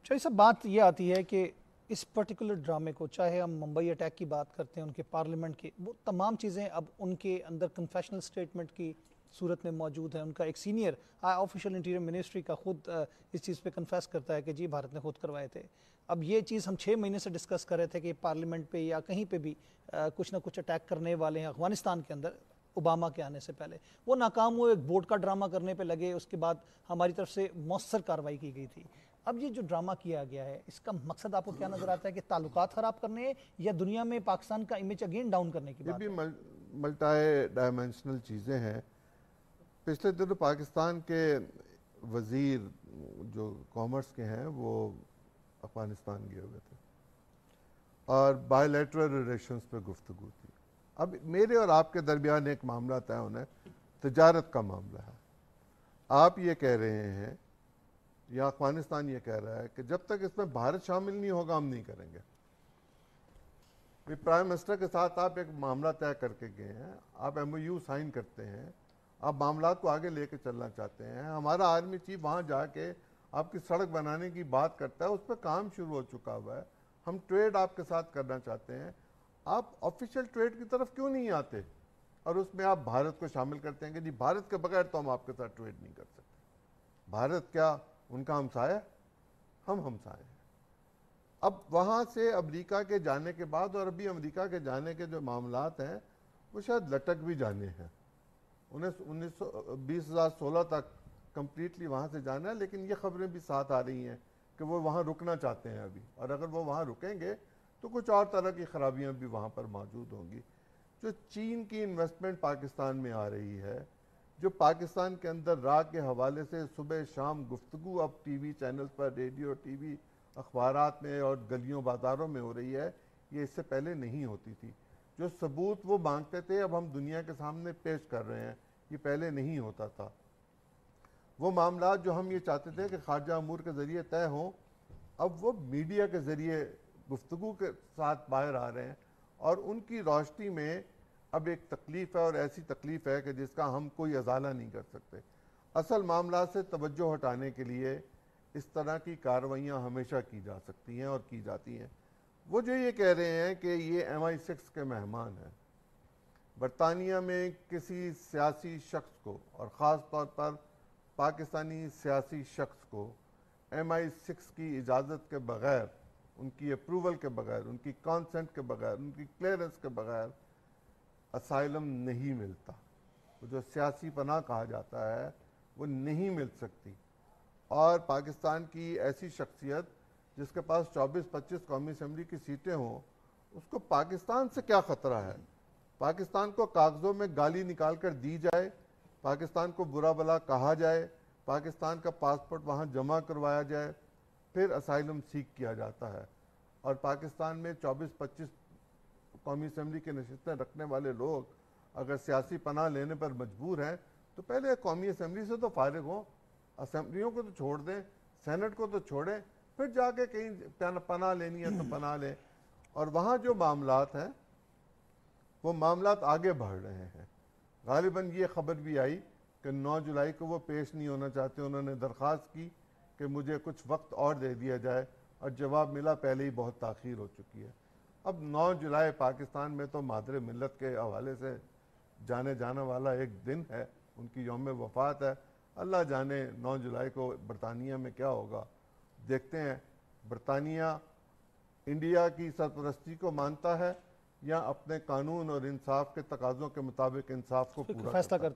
شاہد صاحب بات یہ آتی ہے کہ اس پرٹیکولر ڈرامے کو، چاہے ہم ممبئی اٹیک کی بات کرتے ہیں، ان کے پارلیمنٹ کی، وہ تمام چیزیں اب ان کے اندر کنفیشنل سٹیٹمنٹ کی صورت میں موجود ہیں. ان کا ایک سینئر آفیشل انٹیریئر منسٹری کا خود اس چیز پہ کنفیس کرتا ہے کہ جی بھارت نے خود کروائے تھے. اب یہ چیز ہم 6 مہینے سے ڈسکس کر رہے تھے کہ پارلیمنٹ پہ یا کہیں پہ بھی کچھ نہ کچھ اٹیک کرنے والے ہیں افغانستان کے اندر اوباما کے آنے سے پہلے. وہ ناکام ہوئے، ایک بورڈ کا ڈرامہ کرنے پہ لگے، اس کے بعد ہماری طرف سے مؤثر کارروائی کی گئی تھی. اب یہ جو ڈرامہ کیا گیا ہے، اس کا مقصد آپ کو کیا نظر آتا ہے؟ کہ تعلقات خراب کرنے یا دنیا میں پاکستان کا امیج اگین ڈاؤن کرنے کی یہ بات بھی ہے؟ ملٹائی ڈائمینشنل چیزیں ہیں. پچھلے دنوں پاکستان کے وزیر جو کامرس کے ہیں وہ افغانستان گئے ہوئے تھے اور بائی لیٹرل ریلیشنز پہ گفتگو تھی. اب میرے اور آپ کے درمیان ایک معاملہ طے ہونا ہے، تجارت کا معاملہ ہے. آپ یہ کہہ رہے ہیں یا افغانستان یہ کہہ رہا ہے کہ جب تک اس میں بھارت شامل نہیں ہوگا ہم نہیں کریں گے. پرائم منسٹر کے ساتھ آپ ایک معاملہ طے کر کے گئے ہیں، آپ ایم او یو سائن کرتے ہیں، آپ معاملات کو آگے لے کے چلنا چاہتے ہیں. ہمارا آرمی چیف وہاں جا کے آپ کی سڑک بنانے کی بات کرتا ہے، اس پہ کام شروع ہو چکا ہوا ہے. ہم ٹریڈ آپ کے ساتھ کرنا چاہتے ہیں، آپ آفیشیل ٹریڈ کی طرف کیوں نہیں آتے؟ اور اس میں آپ بھارت کو شامل کرتے ہیں کہ جی بھارت کے بغیر تو ہم آپ کے ساتھ ٹریڈ نہیں کر سکتے. بھارت کیا ان کا ہمسایہ؟ ہم ہمسائے ہیں. اب وہاں سے امریکہ کے جانے کے بعد، اور ابھی امریکہ کے جانے کے جو معاملات ہیں وہ شاید لٹک بھی جانے ہیں. 2016 تک کمپلیٹلی وہاں سے جانا ہے، لیکن یہ خبریں بھی ساتھ آ رہی ہیں کہ وہ وہاں رکنا چاہتے ہیں ابھی، اور اگر وہ وہاں رکیں گے تو کچھ اور طرح کی خرابیاں بھی وہاں پر موجود ہوں گی. جو چین کی انویسٹمنٹ پاکستان میں آ رہی ہے، جو پاکستان کے اندر راہ کے حوالے سے صبح شام گفتگو اب ٹی وی چینلز پر، ریڈیو ٹی وی اخبارات میں اور گلیوں بازاروں میں ہو رہی ہے، یہ اس سے پہلے نہیں ہوتی تھی. جو ثبوت وہ مانگتے تھے اب ہم دنیا کے سامنے پیش کر رہے ہیں، یہ پہلے نہیں ہوتا تھا. وہ معاملات جو ہم یہ چاہتے تھے کہ خارجہ امور کے ذریعے طے ہوں، اب وہ میڈیا کے ذریعے گفتگو کے ساتھ باہر آ رہے ہیں، اور ان کی روشنی میں اب ایک تکلیف ہے، اور ایسی تکلیف ہے کہ جس کا ہم کوئی ازالہ نہیں کر سکتے. اصل معاملات سے توجہ ہٹانے کے لیے اس طرح کی کارروائیاں ہمیشہ کی جا سکتی ہیں اور کی جاتی ہیں. وہ جو یہ کہہ رہے ہیں کہ یہ MI6 کے مہمان ہیں، برطانیہ میں کسی سیاسی شخص کو، اور خاص طور پر پاکستانی سیاسی شخص کو، MI6 کی اجازت کے بغیر، ان کی اپروول کے بغیر، ان کی کانسنٹ کے بغیر، ان کی کلیئرنس کے بغیر اسائلم نہیں ملتا. وہ جو سیاسی پناہ کہا جاتا ہے وہ نہیں مل سکتی. اور پاکستان کی ایسی شخصیت جس کے پاس 24-25 قومی اسمبلی کی سیٹیں ہوں، اس کو پاکستان سے کیا خطرہ ہے؟ پاکستان کو کاغذوں میں گالی نکال کر دی جائے، پاکستان کو برا بلا کہا جائے، پاکستان کا پاسپورٹ وہاں جمع کروایا جائے، پھر اسائلم سیک کیا جاتا ہے. اور پاکستان میں 24-25 قومی اسمبلی کی نشستیں رکھنے والے لوگ اگر سیاسی پناہ لینے پر مجبور ہیں تو پہلے قومی اسمبلی سے تو فارغ ہوں، اسمبلیوں کو تو چھوڑ دیں، سینٹ کو تو چھوڑیں، پھر جا کے کہیں پناہ لینی ہے تو پناہ لیں. اور وہاں جو معاملات ہیں وہ معاملات آگے بڑھ رہے ہیں. غالباً یہ خبر بھی آئی کہ 9 جولائی کو وہ پیش نہیں ہونا چاہتے. انہوں نے درخواست کی کہ مجھے کچھ وقت اور دے دیا جائے، اور جواب ملا پہلے ہی بہت تاخیر ہو چکی ہے. اب 9 جولائی پاکستان میں تو مادر ملت کے حوالے سے جانے جانا والا ایک دن ہے، ان کی یوم وفات ہے. اللہ جانے 9 جولائی کو برطانیہ میں کیا ہوگا. دیکھتے ہیں برطانیہ انڈیا کی سرپرستی کو مانتا ہے یا اپنے قانون اور انصاف کے تقاضوں کے مطابق انصاف کو پورا کرتا ہے.